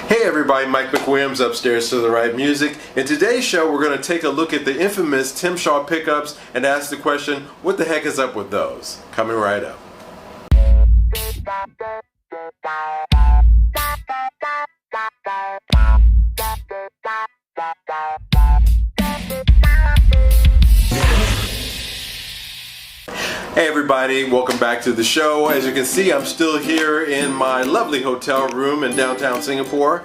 Hey everybody, Mike McWilliams upstairs to the right music. In today's show we're going to take a look at the infamous Tim Shaw pickups and ask the question, what the heck is up with those? Coming right up. Hey everybody, welcome back to the show. As you can see, I'm still here in my lovely hotel room in downtown Singapore,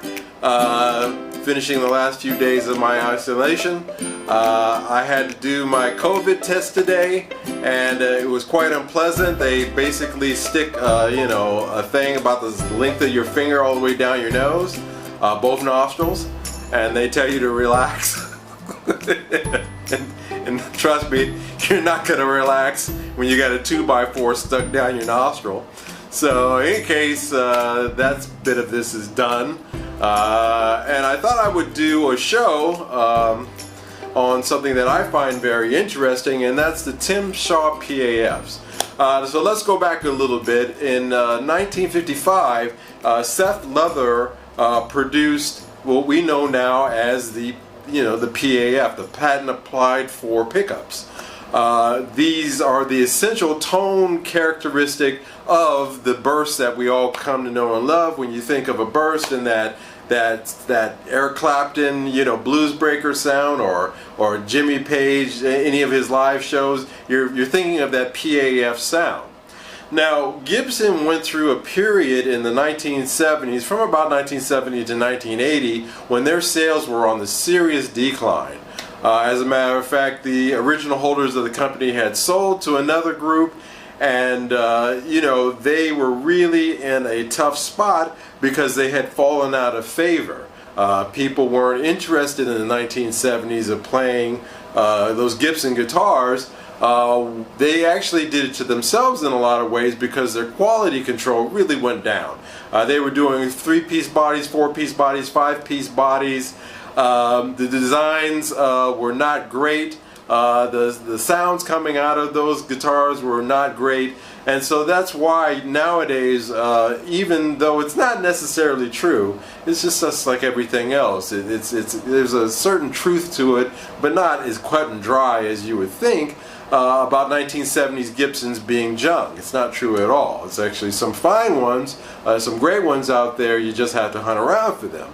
finishing the last few days of my isolation. I had to do my COVID test today, and it was quite unpleasant. They basically stick, a thing about the length of your finger all the way down your nose, both nostrils, and they tell you to relax. And trust me, you're not going to relax when you got a 2x4 stuck down your nostril. So in case that bit of this is done, and I thought I would do a show on something that I find very interesting, and that's the Tim Shaw PAFs. So let's go back a little bit. In 1955, Seth Leather produced what we know now as the PAF, the patent applied for pickups. These are the essential tone characteristic of the burst that we all come to know and love. When you think of a burst and that Eric Clapton, blues breaker sound, or Jimmy Page, any of his live shows, you're thinking of that PAF sound. Now, Gibson went through a period in the 1970s, from about 1970 to 1980, when their sales were on the serious decline. As a matter of fact, the original holders of the company had sold to another group, and they were really in a tough spot because they had fallen out of favor. People weren't interested in the 1970s of playing those Gibson guitars. They actually did it to themselves in a lot of ways because their quality control really went down. They were doing 3-piece bodies, 4-piece bodies, 5-piece bodies. The designs were not great. The sounds coming out of those guitars were not great. And so that's why nowadays, even though it's not necessarily true, it's just like everything else. There's a certain truth to it, but not as cut and dry as you would think. About 1970s Gibsons being junk. It's not true at all. It's actually some fine ones, some great ones out there. You just have to hunt around for them.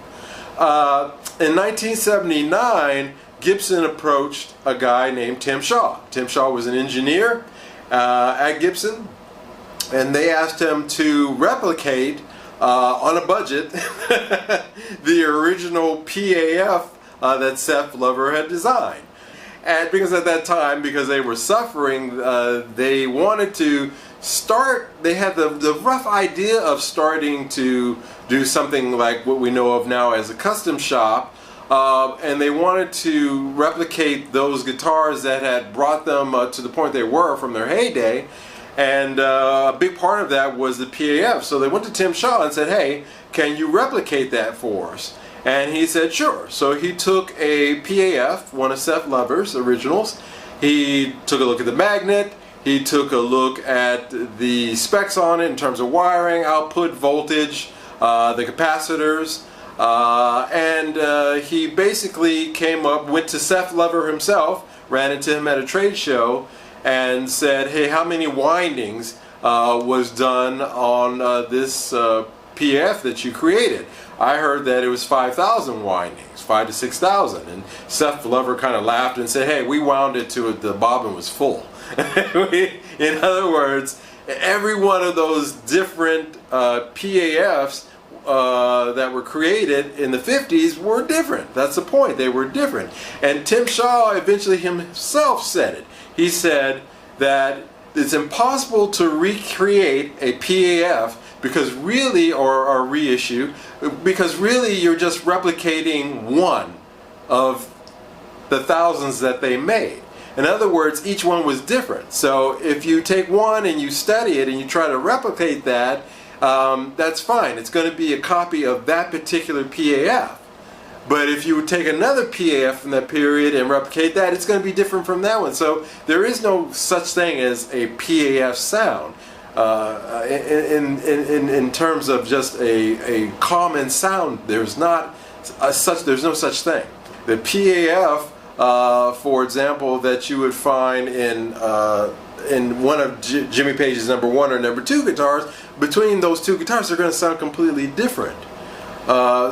In 1979, Gibson approached a guy named Tim Shaw. Tim Shaw was an engineer at Gibson, and they asked him to replicate on a budget the original PAF that Seth Leather had designed. And because at that time, because they were suffering, they wanted to start, they had the rough idea of starting to do something like what we know of now as a custom shop, and they wanted to replicate those guitars that had brought them to the point they were from their heyday, and a big part of that was the PAF. So they went to Tim Shaw and said, hey, can you replicate that for us? And he said, sure. So he took a PAF, one of Seth Leather's originals. He took a look at the magnet. He took a look at the specs on it in terms of wiring, output, voltage, the capacitors. And he basically went to Seth Leather himself, ran into him at a trade show, and said, hey, how many windings was done on this PAF that you created? I heard that it was 5,000 windings, 5,000 to 6,000, and Seth Leather kind of laughed and said, hey, we wound it to the bobbin was full. In other words, every one of those different PAFs that were created in the 50s were different. That's the point, they were different. And Tim Shaw eventually himself said it. He said that it's impossible to recreate a PAF because really, or a reissue, because really you're just replicating one of the thousands that they made. In other words, each one was different. So if you take one and you study it and you try to replicate that, that's fine. It's going to be a copy of that particular PAF. But if you would take another PAF from that period and replicate that, it's going to be different from that one. So there is no such thing as a PAF sound. in terms of just a common sound, there's no such thing. The PAF, for example, that you would find in one of Jimmy Page's number 1 or number 2 guitars, between those two guitars, they're going to sound completely different.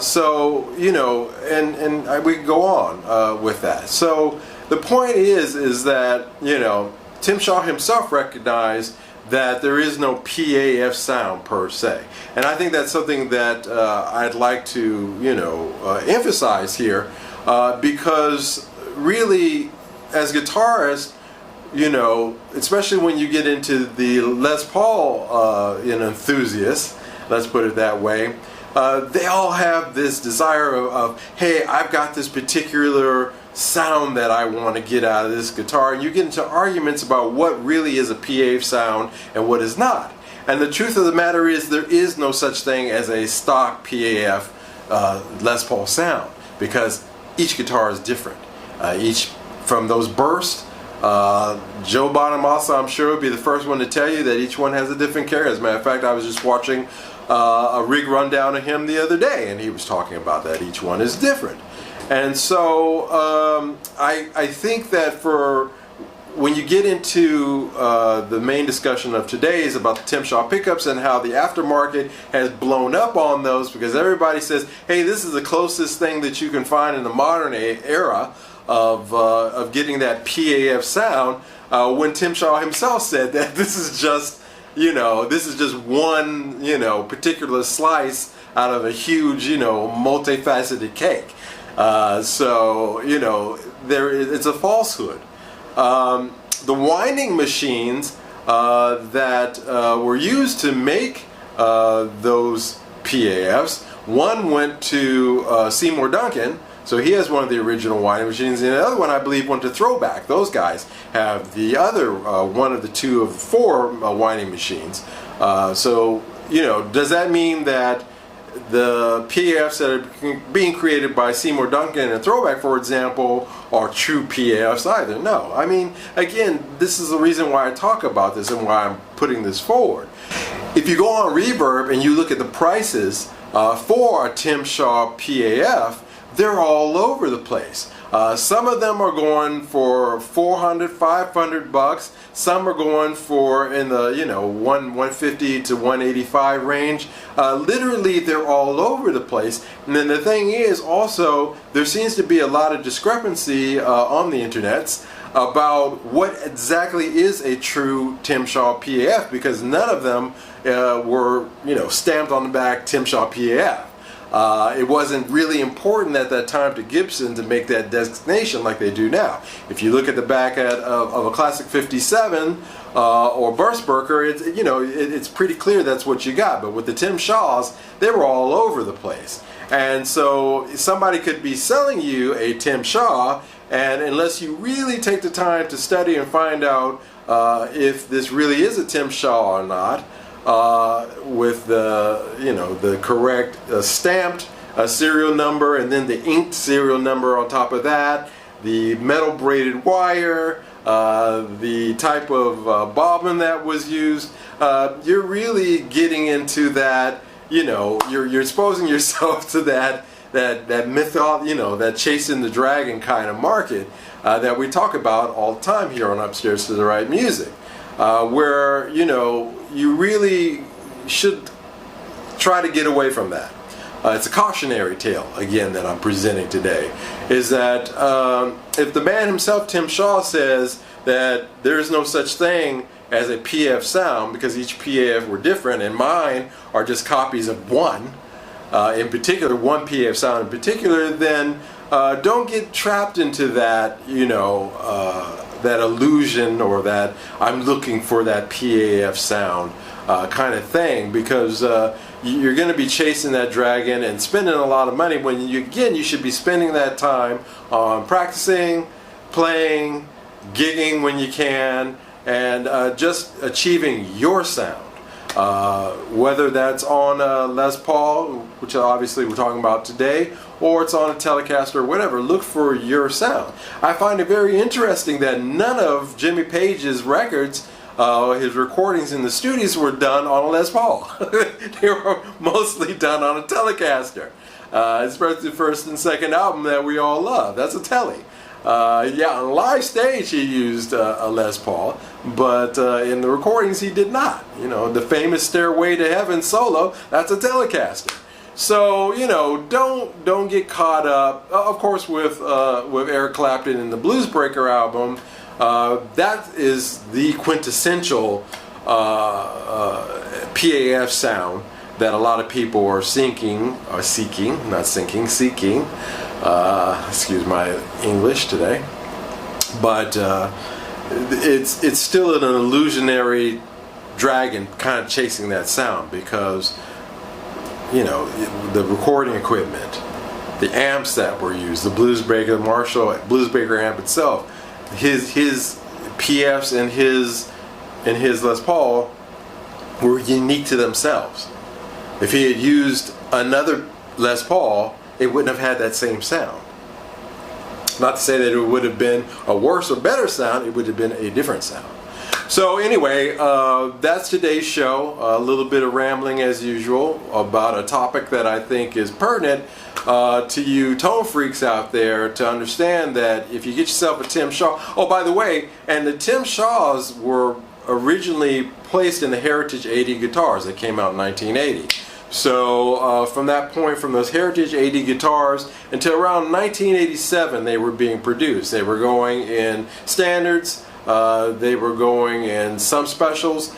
So, you know, and we can go on with that. So the point is that, you know, Tim Shaw himself recognized that there is no PAF sound per se. And I think that's something that I'd like to, you know, emphasize here, because really, as guitarists, you know, especially when you get into the Les Paul enthusiasts, let's put it that way, they all have this desire of, hey, I've got this particular sound that I want to get out of this guitar, and you get into arguments about what really is a PAF sound and what is not. And the truth of the matter is, there is no such thing as a stock PAF Les Paul sound, because each guitar is different. Each from those bursts, Joe Bonamassa, I'm sure, would be the first one to tell you that each one has a different character. As a matter of fact, I was just watching a rig rundown of him the other day, and he was talking about that each one is different. And so I think that for when you get into the main discussion of today is about the Tim Shaw pickups and how the aftermarket has blown up on those, because everybody says, hey, this is the closest thing that you can find in the modern era of getting that PAF sound, when Tim Shaw himself said that this is just, you know, this is just one, you know, particular slice out of a huge, you know, multifaceted cake. So, you know, it's a falsehood. The winding machines that were used to make those PAFs, one went to Seymour Duncan, so he has one of the original winding machines, and the other one, I believe, went to Throwback. Those guys have the other one of the 2 of the 4 winding machines. So, you know, does that mean that the PAFs that are being created by Seymour Duncan and Throwback, for example, are true PAFs either? No. I mean, again, this is the reason why I talk about this and why I'm putting this forward. If you go on Reverb and you look at the prices for a Tim Shaw PAF, they're all over the place. Some of them are going for $400, $500. Some are going for in the, you know, 150 to 185 range. Literally, they're all over the place. And then the thing is, also, there seems to be a lot of discrepancy on the internets about what exactly is a true Tim Shaw PAF, because none of them were, you know, stamped on the back Tim Shaw PAF. It wasn't really important at that time to Gibson to make that designation like they do now. If you look at the back of a classic 57 or Burstburger, it's pretty clear that's what you got. But with the Tim Shaws, they were all over the place. And so somebody could be selling you a Tim Shaw, and unless you really take the time to study and find out if this really is a Tim Shaw or not, with the correct stamped serial number, and then the inked serial number on top of that, the metal braided wire, the type of bobbin that was used, you're really getting into that, you know, you're exposing yourself to that myth, that chasing the dragon kind of market that we talk about all the time here on Upstairs to the Right Music, where, you know, you really should try to get away from that. It's a cautionary tale, again, that I'm presenting today, is that if the man himself, Tim Shaw, says that there is no such thing as a PF sound, because each PF were different, and mine are just copies of one, in particular, one PF sound in particular, then don't get trapped into that, you know, that illusion, or that I'm looking for that PAF sound kind of thing, because you're going to be chasing that dragon and spending a lot of money when you should be spending that time on practicing, playing, gigging when you can, and just achieving your sound. Whether that's on a Les Paul, which obviously we're talking about today, or it's on a Telecaster or whatever, look for your sound. I find it very interesting that none of Jimmy Page's records his recordings in the studios were done on a Les Paul. They were mostly done on a Telecaster. Especially the first and second album that we all love. That's a Tele. Yeah, on live stage he used a Les Paul, but in the recordings he did not. You know, the famous Stairway to Heaven solo, that's a Telecaster. So, you know, don't get caught up. Of course, with Eric Clapton in the Blues Breaker album, that is the quintessential PAF sound that a lot of people are seeking. Excuse my English today, but it's still an illusionary dragon kind of chasing that sound, because you know, the recording equipment, the amps that were used, the Blues Breaker, Marshall Blues Breaker amp itself, his PFs and his Les Paul were unique to themselves. If he had used another Les Paul, it wouldn't have had that same sound. Not to say that it would have been a worse or better sound, it would have been a different sound. So anyway, that's today's show. A little bit of rambling as usual about a topic that I think is pertinent to you tone freaks out there, to understand that if you get yourself a Tim Shaw. Oh, by the way, and the Tim Shaws were originally placed in the Heritage 80 guitars that came out in 1980. So from that point, from those Heritage 80 guitars until around 1987, they were being produced. They were going in standards. They were going in some specials.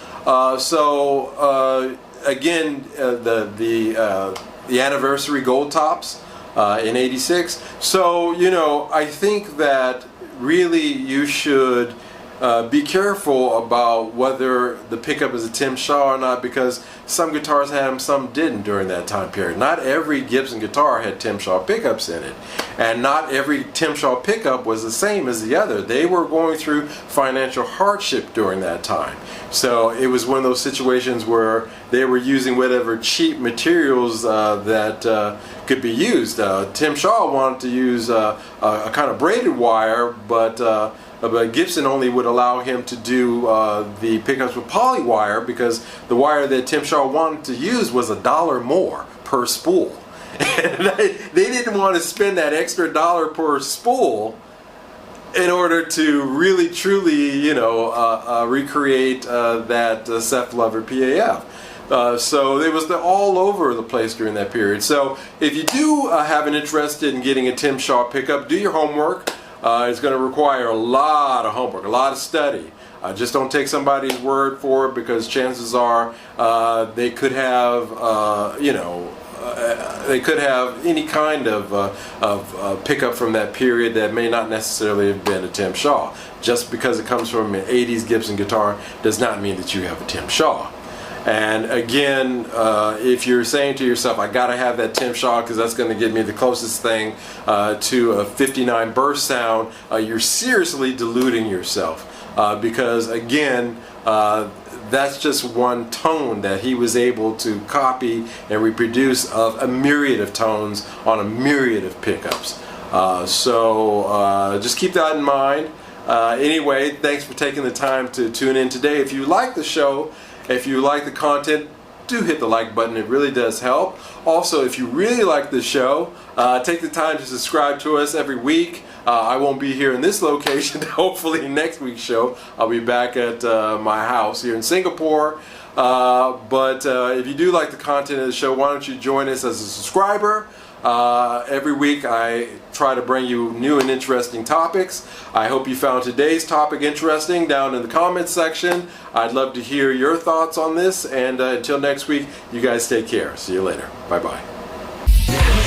Again, the anniversary gold tops in '86. So you know, I think that really you should be careful about whether the pickup is a Tim Shaw or not, because some guitars had them, some didn't during that time period. Not every Gibson guitar had Tim Shaw pickups in it, and not every Tim Shaw pickup was the same as the other. They were going through financial hardship during that time, so it was one of those situations where they were using whatever cheap materials that could be used. Tim Shaw wanted to use a kind of braided wire, but Gibson only would allow him to do the pickups with poly wire, because the wire that Tim Shaw wanted to use was $1 more per spool. And they didn't want to spend that extra $1 per spool in order to really truly, you know, recreate that Seth Lover PAF. So it was all over the place during that period. So if you do have an interest in getting a Tim Shaw pickup, do your homework. It's going to require a lot of homework, a lot of study. Just don't take somebody's word for it, because chances are they could have, they could have any kind of pickup from that period that may not necessarily have been a Tim Shaw. Just because it comes from an 80s Gibson guitar does not mean that you have a Tim Shaw. And again, if you're saying to yourself, I gotta have that Tim Shaw because that's going to give me the closest thing to a 59 burst sound, you're seriously deluding yourself, because again, that's just one tone that he was able to copy and reproduce of a myriad of tones on a myriad of pickups. So just keep that in mind. Anyway, thanks for taking the time to tune in today. If you like the show, if you like the content, do hit the like button. It really does help. Also, if you really like the show, take the time to subscribe to us every week. I won't be here in this location. Hopefully next week's show I'll be back at my house here in Singapore. But if you do like the content of the show, why don't you join us as a subscriber? Every week I try to bring you new and interesting topics. I hope you found today's topic interesting down in the comments section. I'd love to hear your thoughts on this, and until next week, you guys take care. See you later. Bye-bye.